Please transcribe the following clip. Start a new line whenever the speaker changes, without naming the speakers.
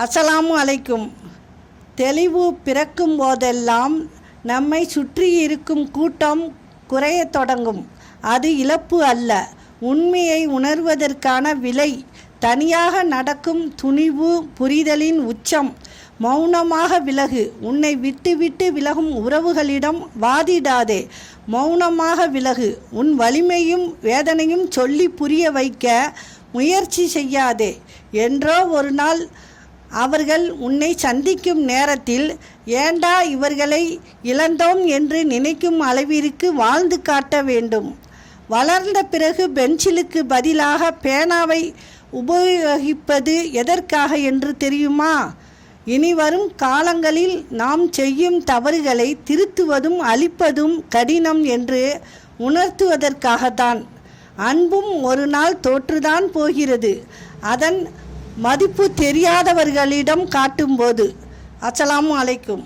அஸ்ஸலாமு அலைக்கும். தெளிவு பிறக்கும் போதெல்லாம் நம்மை சுற்றி இருக்கும் கூட்டம் குறையத் தொடங்கும். அது இழப்பு அல்ல, உண்மையை உணர்வதற்கான விலை. தனியாக நடக்கும் துணிவு புரிதலின் உச்சம். மௌனமாக விலகு. உன்னை விட்டு விட்டு விலகும் உறவுகளிடம் வாதிடாதே, மௌனமாக விலகு. உன் வலிமையும் வேதனையும் சொல்லி புரிய வைக்க முயற்சி செய்யாதே. என்றோ ஒரு நாள் அவர்கள் உன்னை சந்திக்கும் நேரத்தில் ஏண்டா இவர்களை இழந்தோம் என்று நினைக்கும் அளவிற்கு வாழ்ந்து காட்ட வேண்டும். வளர்ந்த பிறகு பென்சிலுக்கு பதிலாக பேனாவை உபயோகிப்பது எதற்காக என்று தெரியுமா? இனி வரும் காலங்களில் நாம் செய்யும் தவறுகளை திருத்துவதும் அழிப்பதும் கடினம் என்று உணர்த்துவதற்காகத்தான். அன்பும் ஒரு நாள் தோற்றுதான் போகிறது, அதன் மதிப்பு தெரியாதவர்களிடம் காட்டும்போது. அஸ்ஸலாமு அலைக்கும்.